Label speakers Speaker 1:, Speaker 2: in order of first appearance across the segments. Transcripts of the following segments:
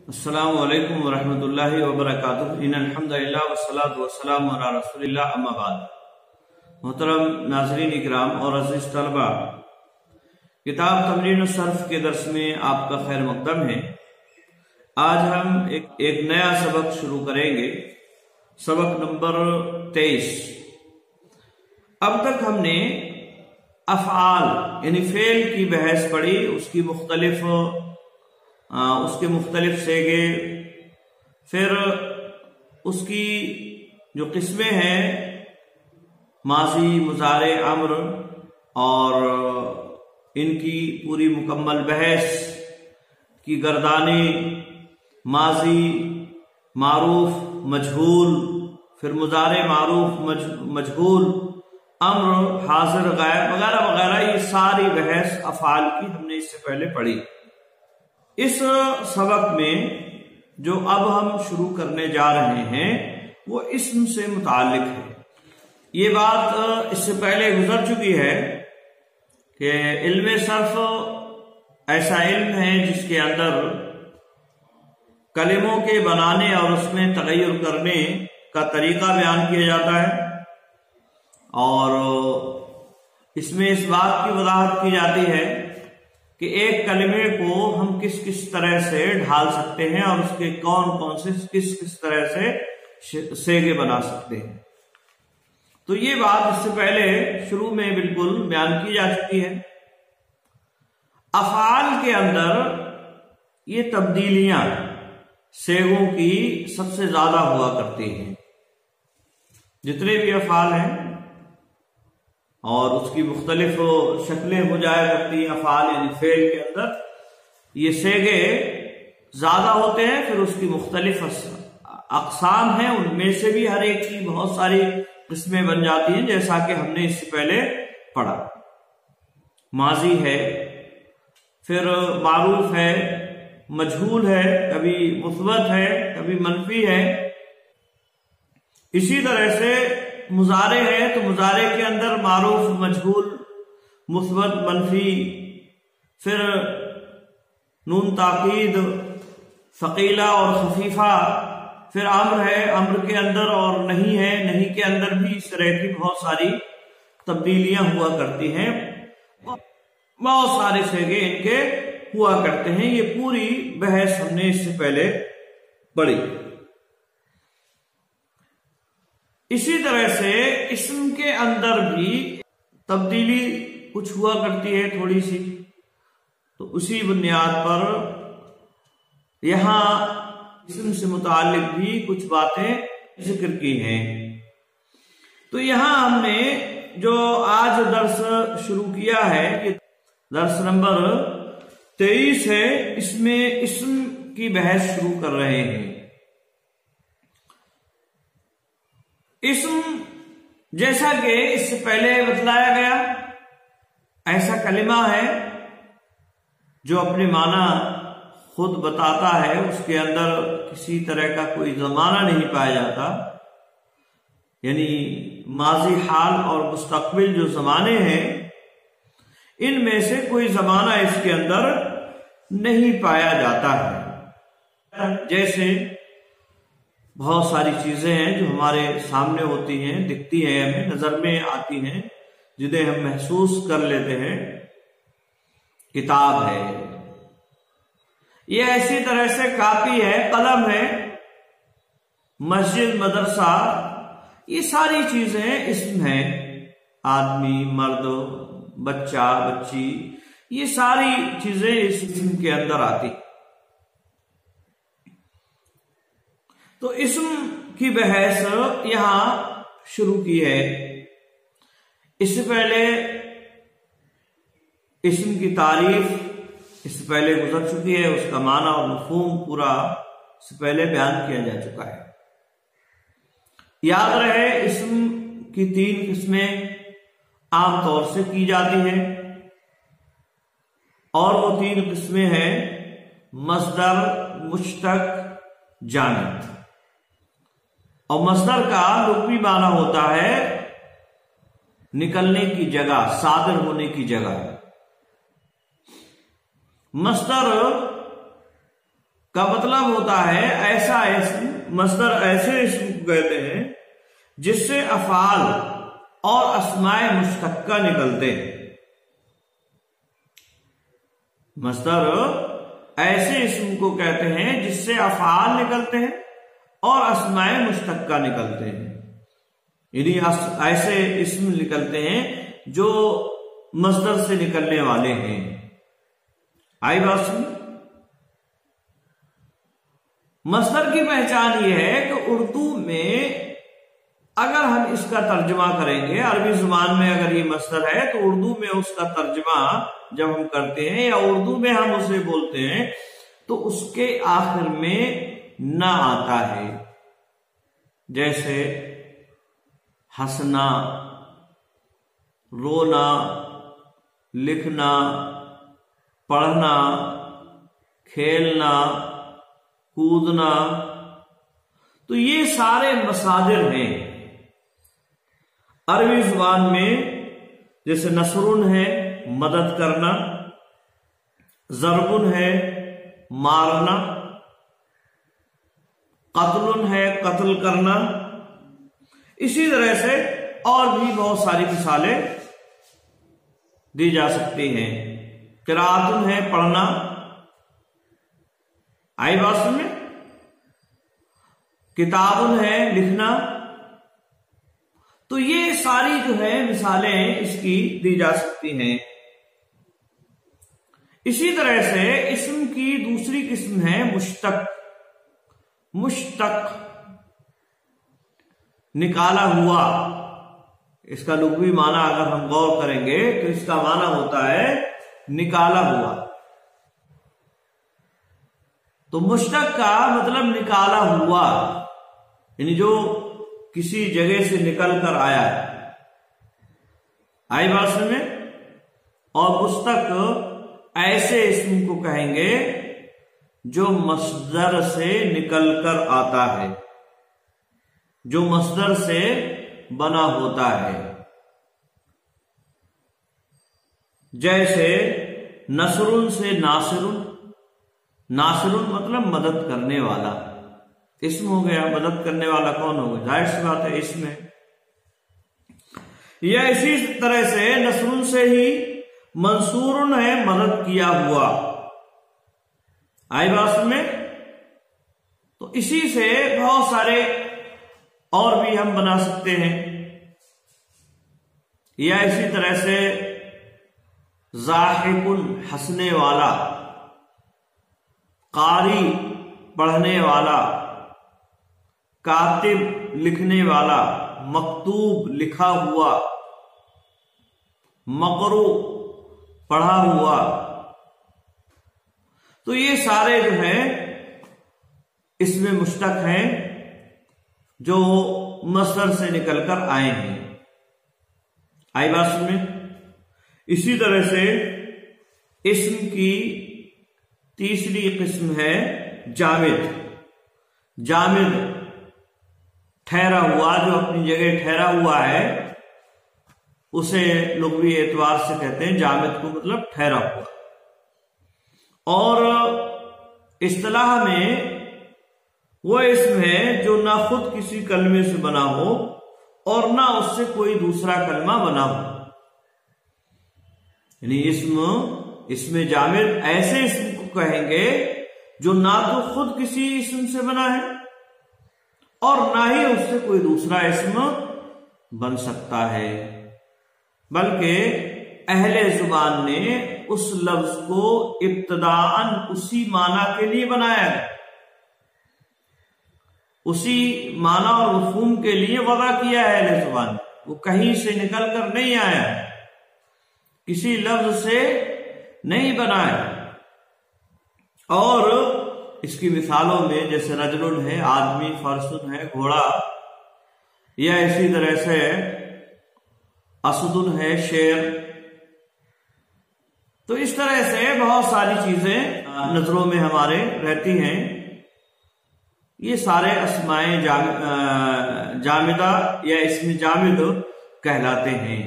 Speaker 1: अस्सलामु अलैकुम वरहमतुल्लाहि वबरकातुहू। इन्नल हम्दुलिल्लाह वस्सलातु वस्सलामु अला रसूलिल्लाह अम्मा बाद। मोहतरम नाज़रीन इकराम और अज़ीज़ तलबा, किताब तमरीन सर्फ के दर्स में आपका खैर मक़दम है। आज हम एक नया सबक शुरू करेंगे, सबक नंबर 23। अब तक हमने अफ़आल यानी फेल की बहस पढ़ी, उसके मुख्तलिफ सेगे, फिर उसकी जो किस्में हैं माजी, मुजारे, अम्र, और इनकी पूरी मुकम्मल बहस की गर्दाने माजी, मारूफ, मजहूल, फिर मुजारे, मारूफ, मजहूल, अम्र, हाजिर, गायब वगैरह वगैरह, ये सारी बहस अफ़आल की हमने इससे पहले पढ़ी। इस सबक में जो अब हम शुरू करने जा रहे हैं वो इस्म से मुताल्लिक है। ये बात इससे पहले गुजर चुकी है कि इल्म सर्फ ऐसा इल्म है जिसके अंदर कलिमों के बनाने और उसमें तगय्युर करने का तरीका बयान किया जाता है, और इसमें इस बात की वजाहत की जाती है कि एक कलिमे को हम किस किस तरह से ढाल सकते हैं और उसके कौन कौन से किस किस तरह से सेगे बना सकते हैं। तो ये बात इससे पहले शुरू में बिल्कुल बयान की जा चुकी है। अफ़आल के अंदर ये तब्दीलियां सेगों की सबसे ज्यादा हुआ करती हैं। जितने भी अफ़आल हैं और उसकी मुख्तलिफ शक्लें हो जाया करती हैं अफ़आल यानी फेल के अंदर, ये सेगे ज्यादा होते हैं। फिर उसकी मुख्तलिफ अक़साम हैं, उनमें से भी हर एक की बहुत सारी किस्में बन जाती हैं, जैसा कि हमने इससे पहले पढ़ा। माजी है, फिर मारूफ है, मजहूल है, कभी मुस्बत है, कभी मनफी है। इसी तरह से मुजारे है, तो मुजारे के अंदर मारूफ, मजहूल, मुस्बत, मनफी, फिर नून ताकीद, सकीला और खफीफा, फिर अम्र है, अम्र के अंदर और नहीं है, नहीं के अंदर भी इस तरह की बहुत सारी तब्दीलियां हुआ करती हैं। बहुत सारे सेगे इनके हुआ करते हैं। ये पूरी बहस हमने इससे पहले पढ़ी। इसी तरह से इस्म के अंदर भी तब्दीली कुछ हुआ करती है थोड़ी सी, तो उसी बुनियाद पर यहां इस्म से मुताल्लिक भी कुछ बातें जिक्र की हैं। तो यहां हमने जो आज दर्स शुरू किया है, ये दर्स नंबर 23 है, इसमें इस्म की बहस शुरू कर रहे हैं। इस्म जैसा कि इससे पहले बतलाया गया, ऐसा कलिमा है जो अपने माना खुद बताता है, उसके अंदर किसी तरह का कोई जमाना नहीं पाया जाता। यानी माजी, हाल और मुस्तकबिल जो जमाने हैं, इनमें से कोई जमाना इसके अंदर नहीं पाया जाता है। जैसे बहुत सारी चीजें हैं जो हमारे सामने होती हैं, दिखती हैं, हमें नजर में आती हैं, जिन्हें हम महसूस कर लेते हैं। किताब है, ये ऐसी तरह से कापी है, कलम है, मस्जिद, मदरसा, ये सारी चीजें इस्म है। आदमी, मर्द, बच्चा, बच्ची, ये सारी चीजें इस इस्म के अंदर आती। तो इस्म की बहस यहां शुरू की है। इससे पहले इस्म की तारीफ इससे पहले गुजर चुकी है, उसका माना और मफ़हूम पूरा इससे पहले बयान किया जा चुका है। याद रहे, इस्म की 3 किस्में आमतौर से की जाती हैं, और वो 3 किस्में हैं मस्दर, मुश्तक, जामिद। और मस्दर का लुग़वी माना होता है निकलने की जगह, सादर होने की जगह। मस्दर का मतलब होता है ऐसा इस्म, मस्दर ऐसे इस्म को कहते हैं जिससे अफ़आल और अस्माए मुश्तक्का निकलते हैं। मस्दर ऐसे इस्म को कहते हैं जिससे अफ़आल निकलते हैं और अस्माए मुश्तक्का निकलते हैं, यानी ऐसे इस्म निकलते हैं जो मस्दर से निकलने वाले हैं। आई बात सुन। मस्दर की पहचान यह है कि उर्दू में अगर हम इसका तर्जमा करेंगे, अरबी जुबान में अगर ये मस्दर है तो उर्दू में उसका तर्जमा जब हम करते हैं या उर्दू में हम उसे बोलते हैं तो उसके आखिर में ना आता है। जैसे हंसना, रोना, लिखना, पढ़ना, खेलना, कूदना, तो ये सारे मसादिर हैं अरबी जुबान में। जैसे नसरुन है मदद करना, ज़रबुन है मारना, कत्लुन है कत्ल करना। इसी तरह से और भी बहुत सारी मिसालें दी जा सकती हैं। किराअतुन है पढ़ना। आई बात में। किताबुन है लिखना। तो ये सारी जो है मिसालें इसकी दी जा सकती हैं। इसी तरह से इस्म की दूसरी किस्म है मुश्तक। मुश्तक निकाला हुआ, इसका लुग़वी माना अगर हम गौर करेंगे तो इसका माना होता है निकाला हुआ। तो मुश्तक का मतलब निकाला हुआ, यानी जो किसी जगह से निकल कर आया है। आई बात में। और मुश्तक ऐसे इस्म को कहेंगे जो मस्दर से निकल कर आता है, जो मस्दर से बना होता है। जैसे नसरुन से नासिरुन। नासिरुन मतलब मदद करने वाला, इस्म हो गया। मदद करने वाला कौन होगा? जाहिर सी बात है इसम है। या इसी तरह से नसरुन से ही मंसूरुन है मदद किया हुआ। आई बात में। तो इसी से बहुत सारे और भी हम बना सकते हैं। या इसी तरह से ज़ाहिकुन हंसने वाला, कारी पढ़ने वाला, कातिब लिखने वाला, मकतूब लिखा हुआ, मकरू पढ़ा हुआ। तो ये सारे जो है इसमें मुश्तक हैं जो मस्दर से निकलकर आए हैं। आई बात में। इसी तरह से इस्म की तीसरी किस्म है जामिद। जामिद ठहरा हुआ, जो अपनी जगह ठहरा हुआ है, उसे लुग़वी एतबार से कहते हैं जामिद को मतलब ठहरा हुआ। और इस्तिलाह में वो इस्म है जो ना खुद किसी कलमे से बना हो और ना उससे कोई दूसरा कलमा बना हो। यानी इसमें जामिद ऐसे इस्म को कहेंगे जो ना तो खुद किसी इस्म से बना है और ना ही उससे कोई दूसरा इस्म बन सकता है, बल्कि अहले जुबान ने उस लफ्ज को इब्तिदाअन उसी माना के लिए बनाया है, उसी माना और मफ़हूम के लिए वज़ा किया है अहले जुबान। वो कहीं से निकल कर नहीं आया, किसी लफ्ज से नहीं बना है। और इसकी मिसालों में जैसे रजलुन है आदमी, फरसुन है घोड़ा, या इसी तरह से असदुन है शेर। तो इस तरह से बहुत सारी चीजें नजरों में हमारे रहती हैं। ये सारे अस्माए जामिदा या इसमें जामिद कहलाते हैं,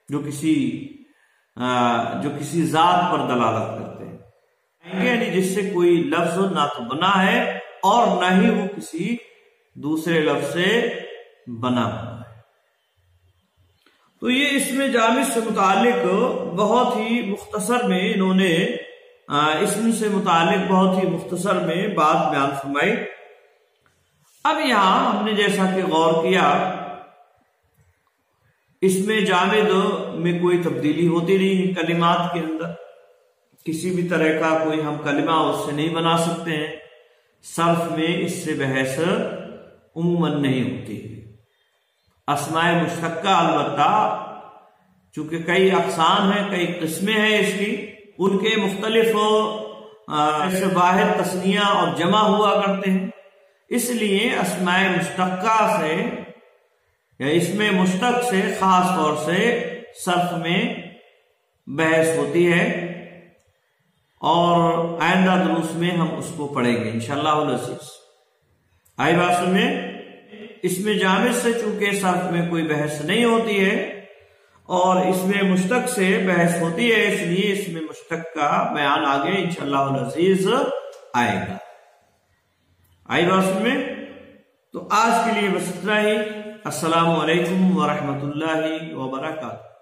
Speaker 1: जो किसी जात पर दलालत करते हैं। यानी जिससे कोई लफ्ज ना तो बना है और ना ही वो किसी दूसरे लफ्ज से बना हुआ है। तो ये इसमें जामिद से मुतालिक बहुत ही मुख्तसर में इन्होंने इसम से मुतालिक बहुत ही मुख्तसर में बात बयान फरमाई। अब यहां हमने जैसा कि गौर किया, इसमें जामिद में कोई तब्दीली होती नहीं है, कलिमात के अंदर किसी भी तरह का कोई हम कलिमा उससे नहीं बना सकते हैं। सर्फ में इससे बहस उम्मन नहीं होती। अस्माए मुश्तक्का अलबत्ता चूंकि कई अक़साम हैं, कई किस्में हैं इसकी, उनके मुख्तलिफ वाहिद तस्निया और जमा हुआ करते हैं, इसलिए अस्माए मुश्तक्का से या इसमें मुश्तक से खास तौर से सर्फ में बहस होती है और आइंदा दुरूस में हम उसको पढ़ेंगे इंशाअल्लाह अज़ीज़। आई बात में इसमें जामिद से चूंकि सर्फ में कोई बहस नहीं होती है और इसमें मुश्तक से बहस होती है, इसलिए इसमें मुश्तक का बयान आगे इंशाअल्लाह अज़ीज़ आएगा। आई बात में तो आज के लिए बस इतना ही। अस्सलामु अलैकुम व रहमतुल्लाहि व बरकातुहू।